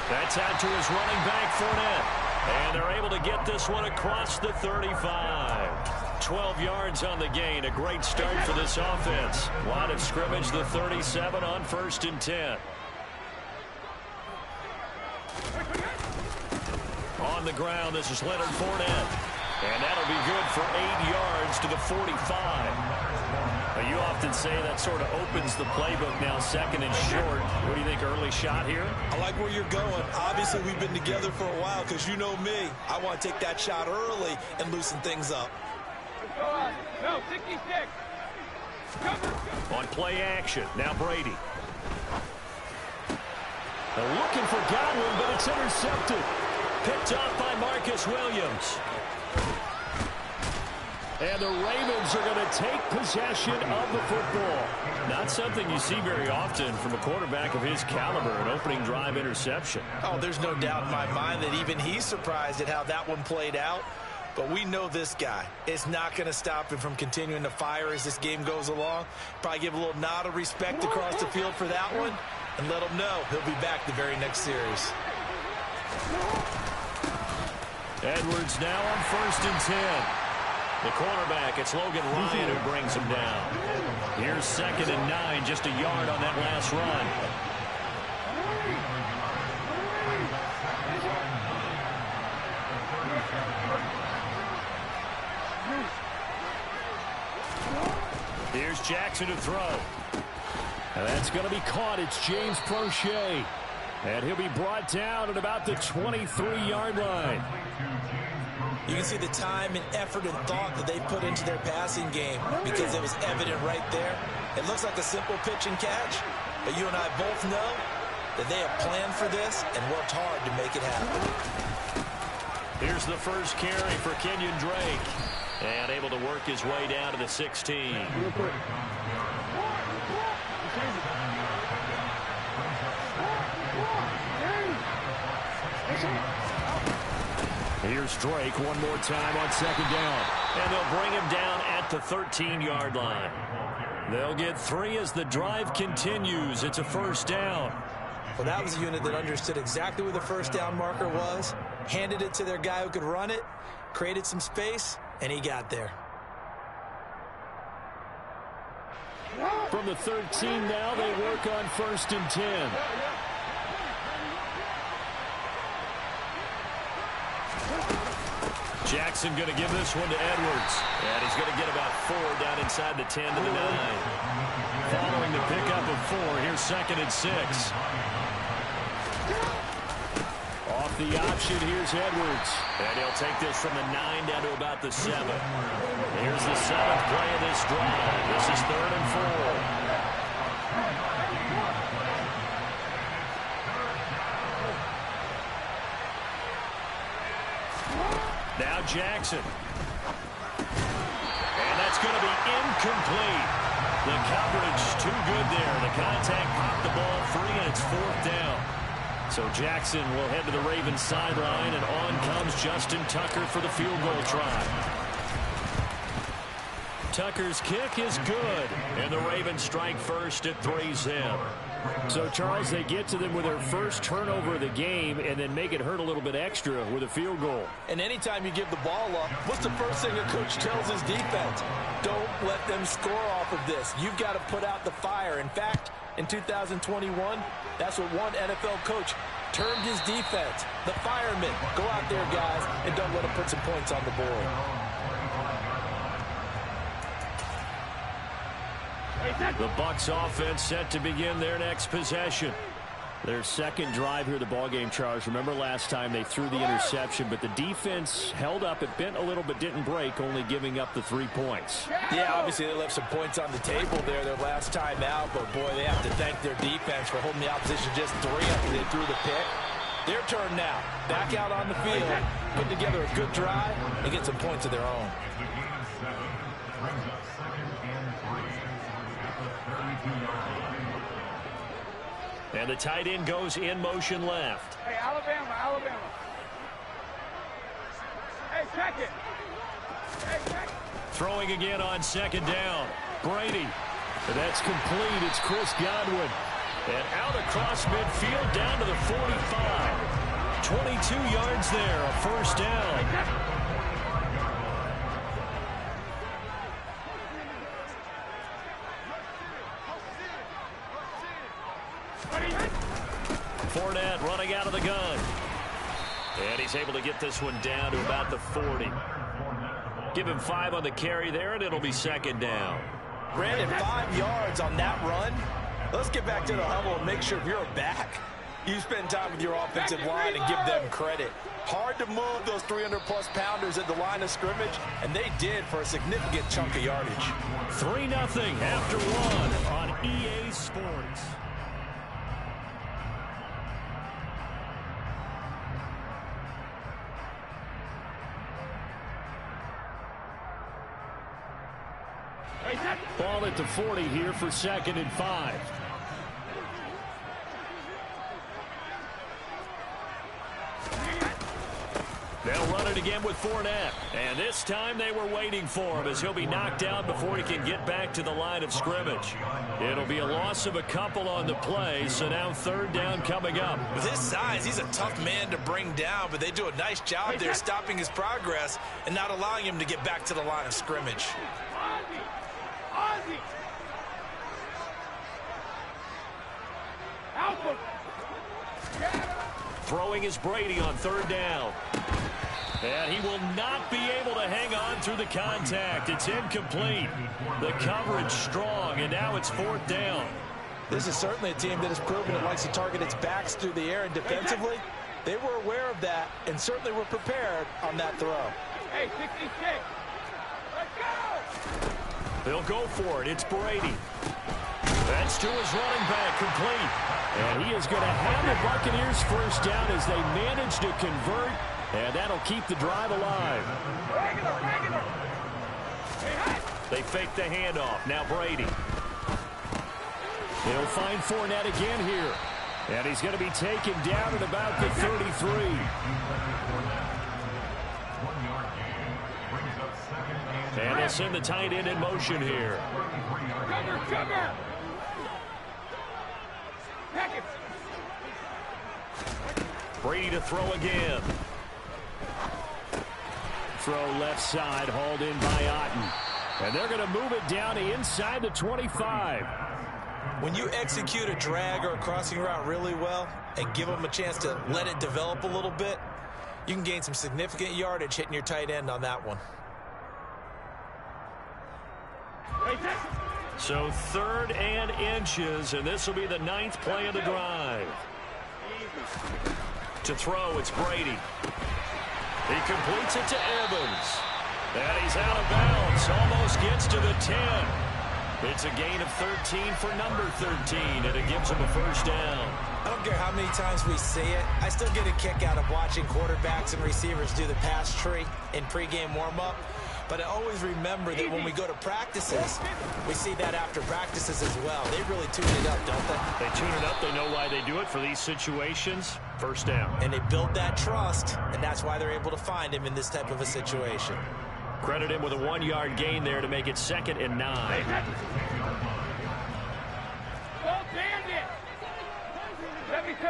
That's out to his running back, Fournette. And they're able to get this one across the 35. 12 yards on the gain. A great start for this offense. Line of scrimmage, the 37 on 1st and 10. On the ground, this is Leonard Fournette. And that'll be good for 8 yards to the 45. You often say that sort of opens the playbook now, 2nd and short. What do you think, early shot here? I like where you're going. Obviously, we've been together for a while because you know me. I want to take that shot early and loosen things up. No, 66. On play action, now Brady. They're looking for Godwin, but it's intercepted. Picked off by Marcus Williams. And the Ravens are going to take possession of the football. Not something you see very often from a quarterback of his caliber, an opening drive interception. Oh, there's no doubt in my mind that even he's surprised at how that one played out. But we know this guy. It's not going to stop him from continuing to fire as this game goes along. Probably give a little nod of respect across the field for that one and let him know he'll be back the very next series. Edwards now on 1st and 10. The cornerback, it's Logan Ryan who brings him down. Here's 2nd and 9, just a yard on that last run. Here's Jackson to throw. And that's going to be caught. It's James Prochet. And he'll be brought down at about the 23-yard line. You can see the time and effort and thought that they put into their passing game because it was evident right there. It looks like a simple pitch and catch, but you and I both know that they have planned for this and worked hard to make it happen. Here's the first carry for Kenyon Drake. And able to work his way down to the 16. Here's Drake one more time on 2nd down. And they'll bring him down at the 13-yard line. They'll get 3 as the drive continues. It's a 1st down. Well, that was a unit that understood exactly where the 1st down marker was, handed it to their guy who could run it, created some space, and he got there. From the 13 now, they work on 1st and 10. Jackson going to give this one to Edwards. And he's going to get about 4 down inside the 10 to the 9. Following the pickup of 4, here's 2nd and 6. Off the option, here's Edwards. And he'll take this from the 9 down to about the 7. Here's the 7th play of this drive. This is 3rd and 4. Now Jackson. And that's going to be incomplete. The coverage too good there. The contact popped the ball free, and it's 4th down. So Jackson will head to the Ravens sideline, and on comes Justin Tucker for the field goal try. Tucker's kick is good, and the Ravens strike first at 3-zip. So, Charles, they get to them with their first turnover of the game and then make it hurt a little bit extra with a field goal. And anytime you give the ball up, what's the first thing a coach tells his defense? Don't let them score off of this. You've got to put out the fire. In fact, in 2021, that's what one NFL coach termed his defense. The firemen. Go out there, guys, and don't let them put some points on the board. The Bucs offense set to begin their next possession. Their second drive here, the ballgame, Charles. Remember last time they threw the interception, but the defense held up. It bent a little but didn't break, only giving up the 3 points. Yeah, obviously they left some points on the table there their last time out, but boy, they have to thank their defense for holding the opposition just 3 after they threw the pick. Their turn now. Back out on the field, put together a good drive, and get some points of their own. And the tight end goes in motion left. Hey, Alabama, Alabama. Hey, check it. Hey, check it. Throwing again on 2nd down. Brady. And that's complete. It's Chris Godwin. And out across midfield down to the 45. 22 yards there, a first down. Fournette running out of the gun. And he's able to get this one down to about the 40. Give him 5 on the carry there, and it'll be second down. Brandon, 5 yards on that run. Let's get back to the huddle and make sure if you're a back, you spend time with your offensive line and give them credit. Hard to move those 300-plus pounders at the line of scrimmage, and they did for a significant chunk of yardage. 3-0 after 1 on EA Sports. Ball at the 40 here for 2nd and 5. They'll run it again with Fournette. And this time they were waiting for him as he'll be knocked out before he can get back to the line of scrimmage. It'll be a loss of a couple on the play, so now 3rd down coming up. With his size, he's a tough man to bring down, but they do a nice job there stopping his progress and not allowing him to get back to the line of scrimmage. Throwing is Brady on 3rd down. And he will not be able to hang on through the contact. It's incomplete. The coverage strong, and now it's 4th down. This is certainly a team that has proven it likes to target its backs through the air, and defensively, they were aware of that and certainly were prepared on that throw. Hey, 66. Let's go. They'll go for it. It's Brady. That's to his running back, complete. And he is going to have the Buccaneers first down as they manage to convert, and that'll keep the drive alive. Regular. They fake the handoff. Now Brady. He'll find Fournette again here. And he's going to be taken down at about the 33. And they'll send the tight end in motion here. Cover. Brady to throw again. Throw left side, hauled in by Otten. And they're going to move it down to inside the 25. When you execute a drag or a crossing route really well and give them a chance to let it develop a little bit, you can gain some significant yardage hitting your tight end on that one. So 3rd and inches, and this will be the 9th play of the drive. To throw, it's Brady. He completes it to Evans. And he's out of bounds, almost gets to the 10. It's a gain of 13 for number 13, and it gives him a first down. I don't care how many times we see it. I still get a kick out of watching quarterbacks and receivers do the pass tree in pregame warm-up. But I always remember that when we go to practices, we see that after practices as well. They really tune it up, don't they? They tune it up. They know why they do it for these situations. First down. And they build that trust, and that's why they're able to find him in this type of a situation. Credit him with a 1-yard gain there to make it 2nd and 9. Well, damn it. 72.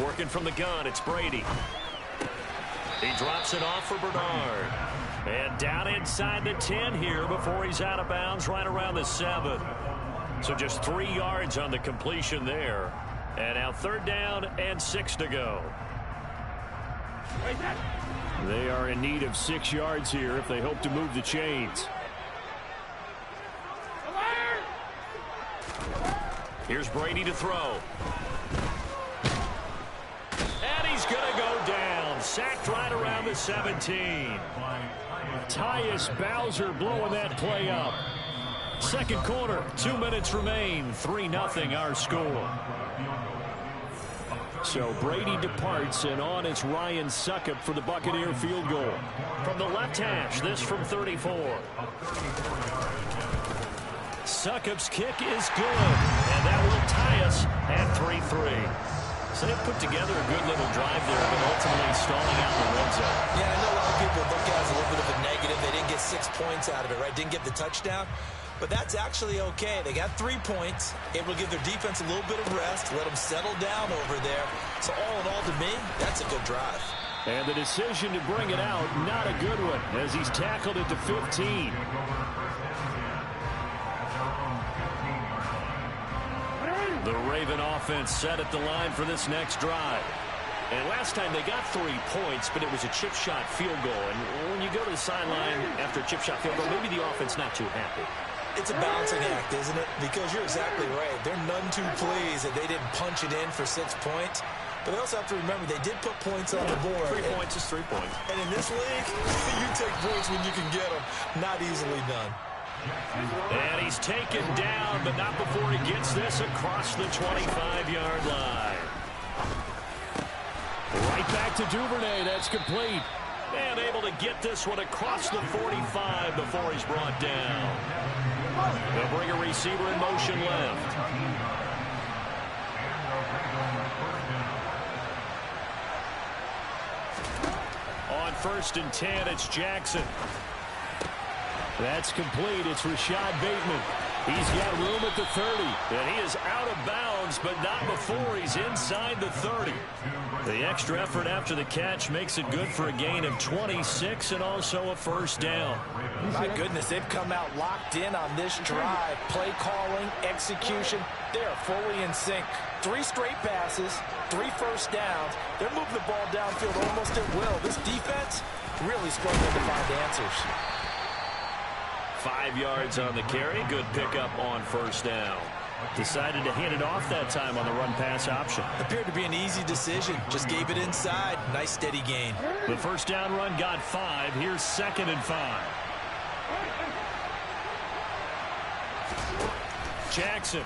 Working from the gun, it's Brady. He drops it off for Bernard. And down inside the 10 here before he's out of bounds right around the 7. So just 3 yards on the completion there. And now 3rd down and 6 to go. They are in need of 6 yards here if they hope to move the chains. Here's Brady to throw. And he's going to go down. Sacked right around the 17. Tyus Bowser blowing that play up. Second quarter, 2 minutes remain. 3-0 our score. So Brady departs, and on it's Ryan Succop for the Buccaneer field goal. From the left hash, this from 34. Succop's kick is good, and that will tie us at 3-3. So they put together a good little drive there, but ultimately stalling out in the red zone. Yeah, I know a lot of people look at it as a little bit of a negative. They didn't get 6 points out of it, right? Didn't get the touchdown. But that's actually okay. They got 3 points, able to give their defense a little bit of rest, let them settle down over there. So all in all, to me, that's a good drive. And the decision to bring it out, not a good one, as he's tackled it to 15. The Raven offense set at the line for this next drive. And last time they got 3 points, but it was a chip shot field goal. And when you go to the sideline after a chip shot field goal, maybe the offense not too happy. It's a balancing act, isn't it? Because you're exactly right. They're none too pleased that they didn't punch it in for 6 points. But they also have to remember they did put points on the board. 3 points is 3 points. And in this league, you take points when you can get them. Not easily done. And he's taken down, but not before he gets this across the 25-yard line. Right back to Duvernay. That's complete. And able to get this one across the 45 before he's brought down. They'll bring a receiver in motion left. On 1st and 10, it's Jackson. That's complete. It's Rashad Bateman. He's got room at the 30. And he is out of bounds, but not before he's inside the 30. The extra effort after the catch makes it good for a gain of 26 and also a first down. My goodness, they've come out locked in on this drive. Play calling, execution, they are fully in sync. 3 straight passes, 3 first downs. They're moving the ball downfield almost at will. This defense really struggling to find answers. 5 yards on the carry. Good pickup on first down. Decided to hand it off that time on the run-pass option. Appeared to be an easy decision. Just gave it inside. Nice steady gain. The first down run got 5. Here's 2nd and 5. Jackson.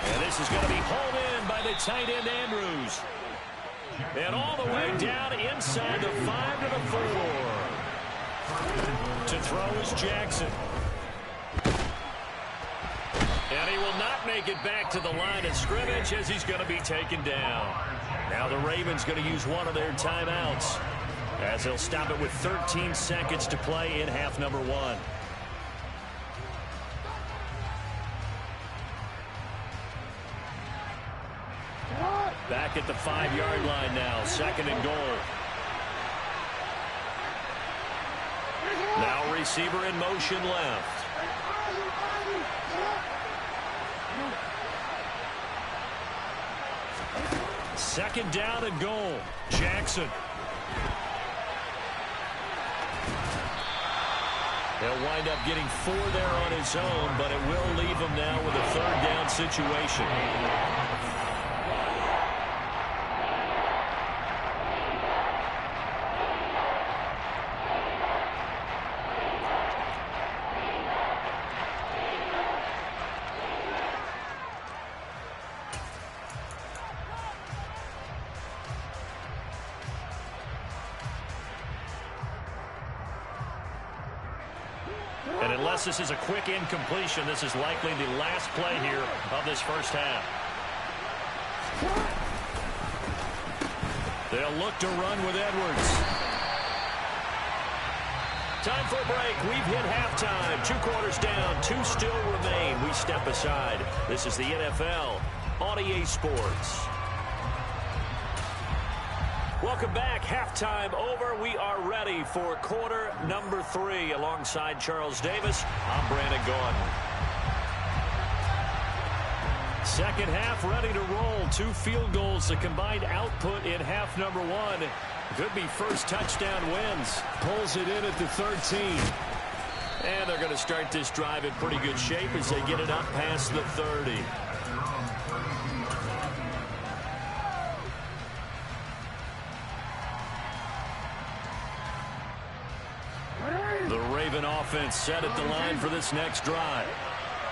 And this is going to be hauled in by the tight end Andrews. And all the way down inside the 5 to the 4. To throw is Jackson. And he will not make it back to the line of scrimmage as he's going to be taken down. Now the Ravens going to use one of their timeouts as they'll stop it with 13 seconds to play in half number 1. Back at the 5-yard line now, 2nd and goal. Now receiver in motion left. Second down and goal. Jackson. He'll wind up getting 4 there on his own, but it will leave him now with a 3rd down situation. And unless this is a quick incompletion, this is likely the last play here of this first half. They'll look to run with Edwards. Time for a break. We've hit halftime. 2 quarters down. 2 still remain. We step aside. This is the NFL on EA Sports. Welcome back. Halftime over. We are ready for quarter number 3. Alongside Charles Davis, I'm Brandon Gaudin. Second half ready to roll. 2 field goals. The combined output in half number 1. Could be first touchdown wins. Pulls it in at the 13. And they're going to start this drive in pretty good shape as they get it up past the 30. The Raven offense set at the line for this next drive.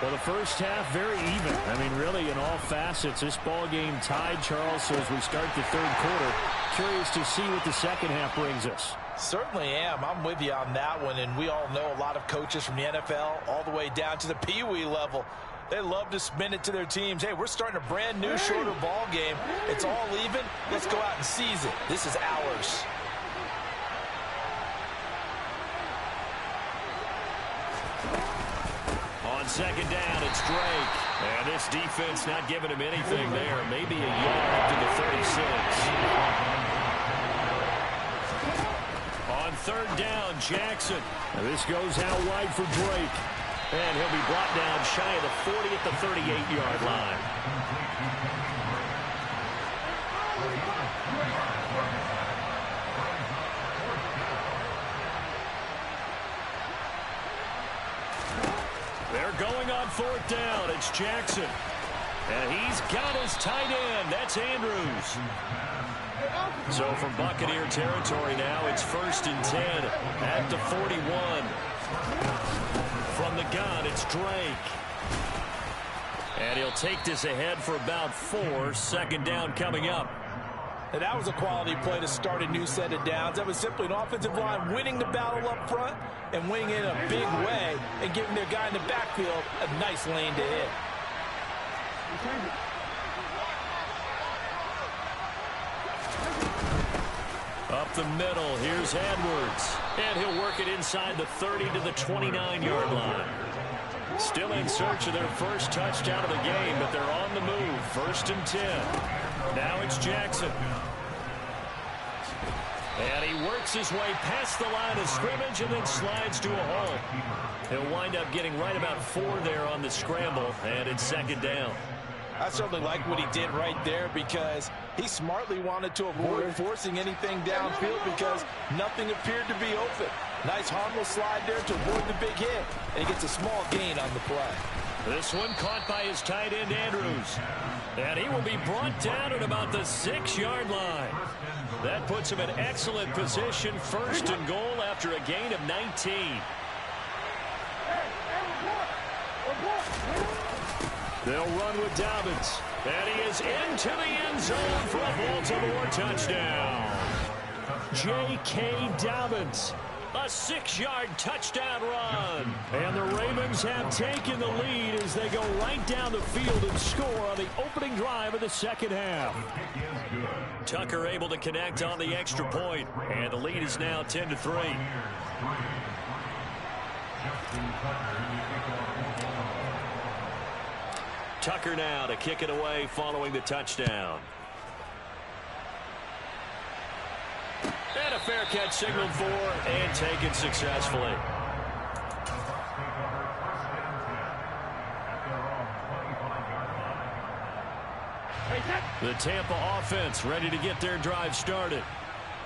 Well, the first half very even. I mean, really in all facets, this ball game tied, Charles. So as we start the 3rd quarter, curious to see what the second half brings us. Certainly am. I'm with you on that one. And we all know a lot of coaches from the NFL all the way down to the Pee-wee level. They love to spin it to their teams. Hey, we're starting a brand new shorter ball game. It's all even. Let's go out and seize it. This is ours. second down, it's Drake. And this defense not giving him anything there. Maybe a yard to the 36. On third down, Jackson. And this goes out wide for Drake. And he'll be brought down shy of the 40 at the 38-yard line. They're going on fourth down. It's Jackson. And he's got his tight end. That's Andrews. So from Buccaneer territory now, it's 1st and 10 at the 41. From the gun, it's Drake. And he'll take this ahead for about 4. Second down coming up. And that was a quality play to start a new set of downs. That was simply an offensive line winning the battle up front and winning it in a big way and giving their guy in the backfield a nice lane to hit. Up the middle, here's Edwards. And he'll work it inside the 30 to the 29-yard line. Still in search of their first touchdown of the game, but they're on the move. 1st and 10. Now it's Jackson. And he works his way past the line of scrimmage and then slides to a hole. He'll wind up getting right about 4 there on the scramble, and it's second down. I certainly like what he did right there because he smartly wanted to avoid forcing anything downfield because nothing appeared to be open. Nice harmless slide there to avoid the big hit, and he gets a small gain on the play. This one caught by his tight end, Andrews. And he will be brought down at about the 6-yard line. That puts him in excellent position, 1st and goal after a gain of 19. They'll run with Dobbins. And he is into the end zone for a Baltimore touchdown. J.K. Dobbins. A 6-yard touchdown run. And the Ravens have taken the lead as they go right down the field and score on the opening drive of the second half. Tucker able to connect on the extra point, and the lead is now 10-3. Tucker now to kick it away following the touchdown. And a fair catch signaled for and taken successfully. The Tampa offense ready to get their drive started.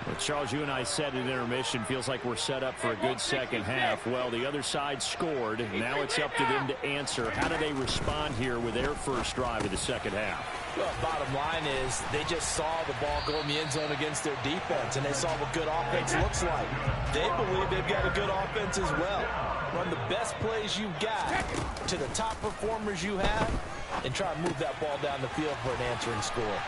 Well, Charles, you and I said at intermission, feels like we're set up for a good second half. Well, the other side scored. Now it's up to them to answer. How do they respond here with their first drive of the second half? Well, bottom line is they just saw the ball go in the end zone against their defense, and they saw what good offense looks like. They believe they've got a good offense as well. Run the best plays you've got to the top performers you have and try to move that ball down the field for an answering score.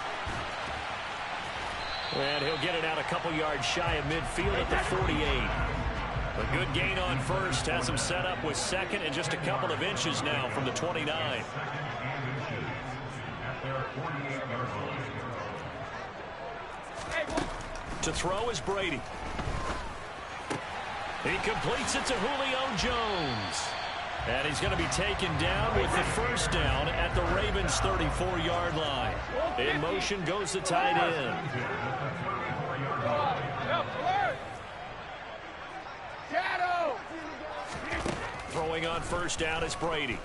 And he'll get it out a couple yards shy of midfield at the 48. A good gain on first has him set up with second and just a couple of inches now from the 29. To throw is Brady. He completes it to Julio Jones. And he's going to be taken down with the first down at the Ravens' 34-yard line. In motion goes the tight end. Throwing on first down is Brady.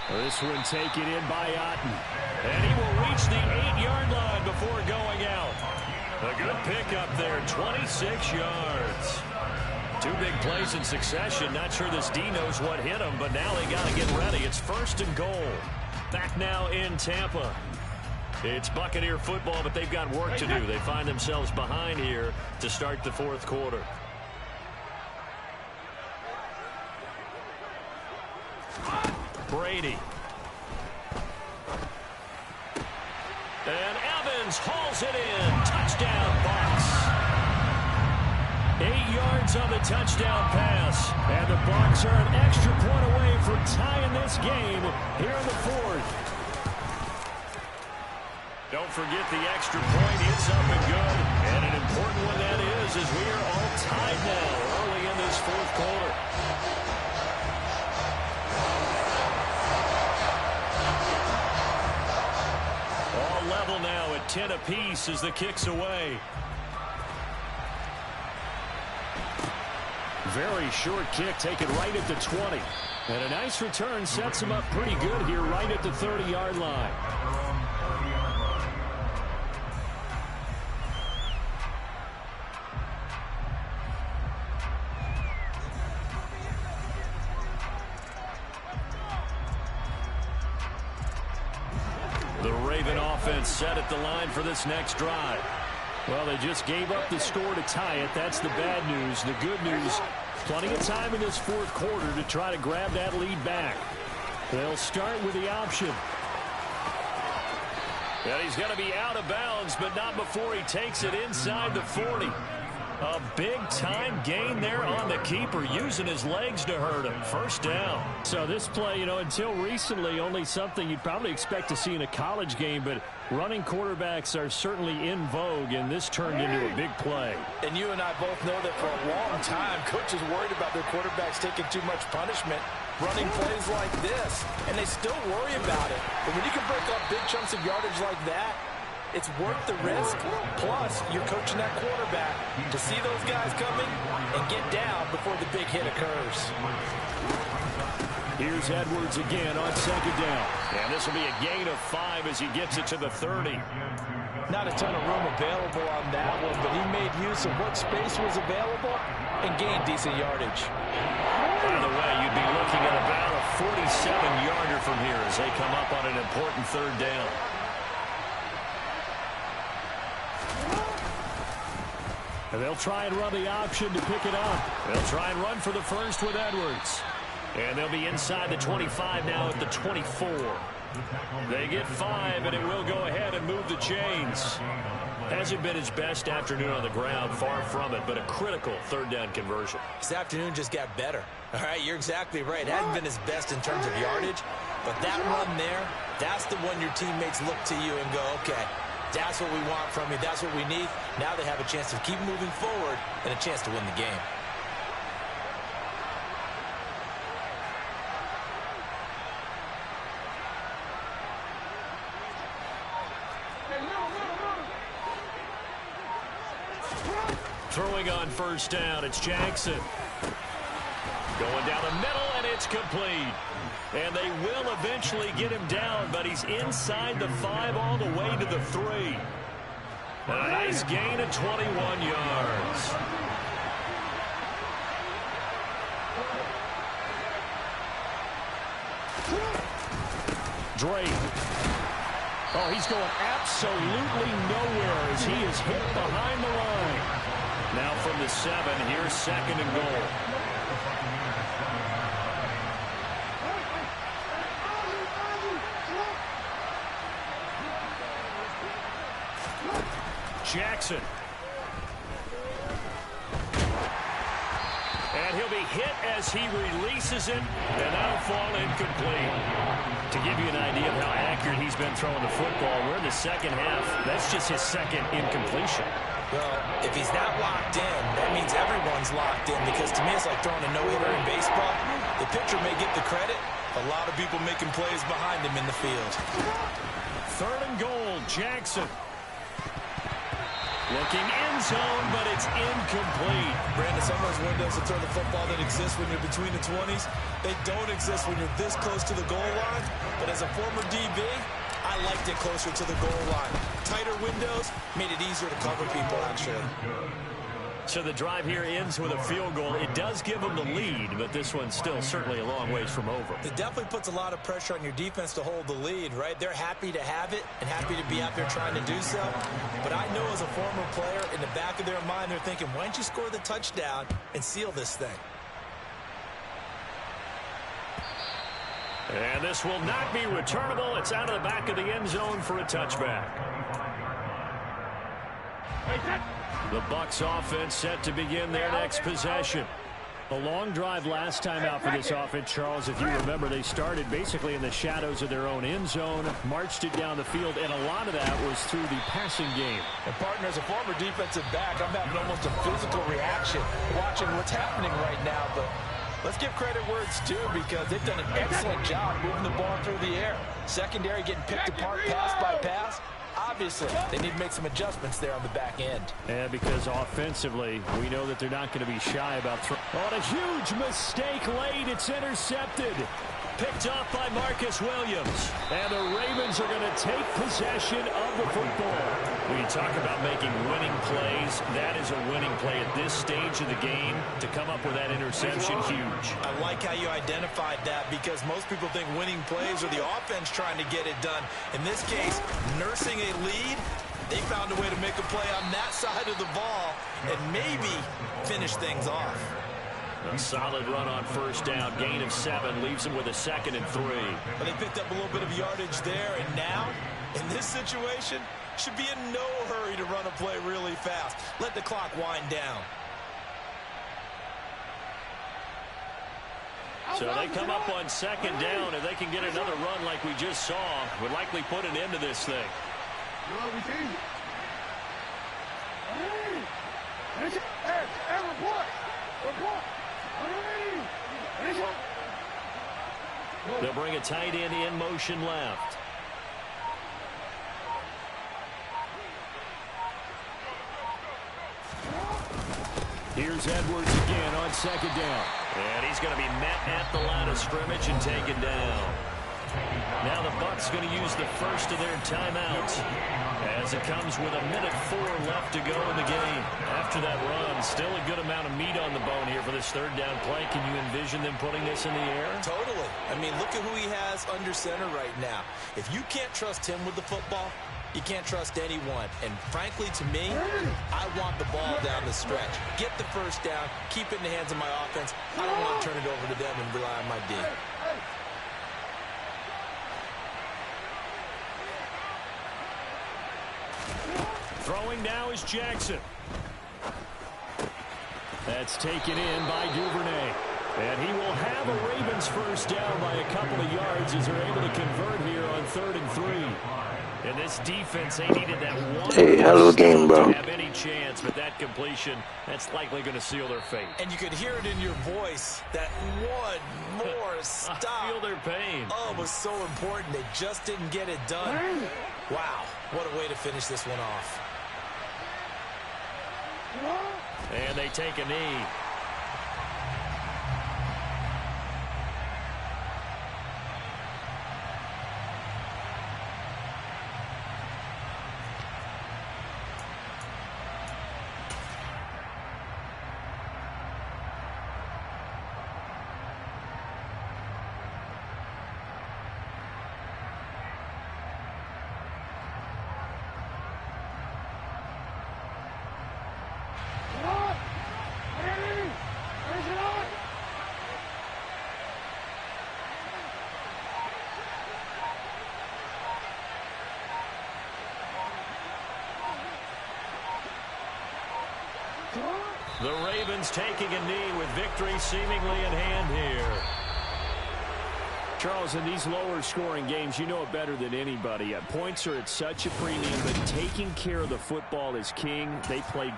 This one taken in by Otten. And he will reach the 8-yard line before going out. A good pickup there, 26 yards. 2 big plays in succession. Not sure this D knows what hit him, but now they got to get ready. It's 1st and goal. Back now in Tampa. It's Buccaneer football, but they've got work to do. They find themselves behind here to start the 4th quarter. Brady. And Evans hauls it in. Touchdown, Bucs. 8 yards on the touchdown pass. And the Bucs are an extra point away from tying this game here in the 4th. Don't forget the extra point. It's up and good. And an important one that is as we are all tied now early in this 4th quarter. level now at 10 apiece as the kick's away. Very short kick taken right at the 20. And a nice return sets him up pretty good here right at the 30-yard line. The Raven offense set at the line for this next drive. Well, they just gave up the score to tie it. That's the bad news. The good news, plenty of time in this fourth quarter to try to grab that lead back. They'll start with the option. And he's going to be out of bounds, but not before he takes it inside the 40. A big-time gain there on the keeper, using his legs to hurt him. First down. So this play, until recently, only something you'd probably expect to see in a college game, but running quarterbacks are certainly in vogue, and this turned into a big play. And you and I both know that for a long time, coaches worried about their quarterbacks taking too much punishment, running plays like this, and they still worry about it. But when you can break up big chunks of yardage like that, it's worth the risk. Plus, you're coaching that quarterback to see those guys coming and get down before the big hit occurs. Here's Edwards again on second down. And this will be a gain of 5 as he gets it to the 30. Not a ton of room available on that one, but he made use of what space was available and gained decent yardage. By the way, you'd be looking at about a 47-yarder from here as they come up on an important third down. And they'll try and run the option to pick it up. They'll try and run for the first with Edwards. And they'll be inside the 25 now at the 24. They get 5, and it will go ahead and move the chains. Hasn't been his best afternoon on the ground, far from it, but a critical third down conversion. This afternoon just got better. All right, you're exactly right. It hasn't been his best in terms of yardage, but that run there, that's the one your teammates look to you and go, okay, that's what we want from you. That's what we need. Now they have a chance to keep moving forward and a chance to win the game. Throwing on first down, it's Jackson. Going down the middle, and it's complete. And they will eventually get him down, but he's inside the 5 all the way to the 3. A nice gain of 21 yards. Drake. Oh, he's going absolutely nowhere as he is hit behind the line. Now from the 7, here's second and goal. Jackson. And he'll be hit as he releases it, and that'll fall incomplete. To give you an idea of how accurate he's been throwing the football, we're in the second half. That's just his second incompletion. Well, if he's not locked in, that means everyone's locked in, because to me it's like throwing a no-hitter in baseball. The pitcher may get the credit. A lot of people making plays behind him in the field. Third and goal, Jackson. Looking end zone, but it's incomplete. Brandon, some of those windows to throw the football that exist when you're between the 20s, they don't exist when you're this close to the goal line. But as a former DB, I liked it closer to the goal line. Tighter windows made it easier to cover people, actually. So the drive here ends with a field goal. It does give them the lead, but this one's still certainly a long ways from over. It definitely puts a lot of pressure on your defense to hold the lead, right? They're happy to have it and happy to be out there trying to do so. But I know as a former player, in the back of their mind, they're thinking, why don't you score the touchdown and seal this thing? And this will not be returnable. It's out of the back of the end zone for a touchback. The Bucs offense set to begin their next possession. A long drive last time out for this offense, Charles. If you remember, they started basically in the shadows of their own end zone, marched it down the field, and a lot of that was through the passing game. And partner, as a former defensive back, I'm having almost a physical reaction watching what's happening right now. But let's give credit where it's due, because they've done an excellent job moving the ball through the air. Secondary getting picked apart pass by pass. Obviously, they need to make some adjustments there on the back end. Yeah, because offensively, we know that they're not going to be shy about throwing. On a huge mistake late, it's intercepted. Picked off by Marcus Williams. And the Ravens are going to take possession of the football. When you talk about making winning plays, that is a winning play at this stage of the game. To come up with that interception, huge. I like how you identified that, because most people think winning plays are the offense trying to get it done. In this case, nursing a lead, they found a way to make a play on that side of the ball and maybe finish things off. A solid run on first down. Gain of 7 leaves them with a 2nd and 3. But they picked up a little bit of yardage there, and now, in this situation, should be in no hurry to run a play really fast. Let the clock wind down. So they come up on 2nd down, and they can get another run like we just saw. Would likely put an end to this thing. They'll bring a tight end in motion left. Here's Edwards again on 2nd down. And he's going to be met at the line of scrimmage and taken down. Now the Bucs going to use the first of their timeouts as it comes with 1:04 left to go in the game. After that run, still a good amount of meat on the bone here for this 3rd down play. Can you envision them putting this in the air? Totally. I mean, look at who he has under center right now. If you can't trust him with the football, you can't trust anyone. And frankly, to me, I want the ball down the stretch. Get the first down, keep it in the hands of my offense. I don't want to turn it over to them and rely on my D. Throwing now is Jackson. That's taken in by Duvernay. And he will have a Ravens first down by a couple of yards as they're able to convert here on 3rd and 3. And this defense, they needed that one hell of a game, bro. to have any chance, but that completion, that's likely going to seal their fate. And you could hear it in your voice, that one more stop. I feel their pain. Oh, it was so important. They just didn't get it done. Wow, what a way to finish this one off. And they take a knee. The Ravens taking a knee with victory seemingly in hand here. Charles, in these lower scoring games, you know it better than anybody. Points are at such a premium, but taking care of the football is king. They played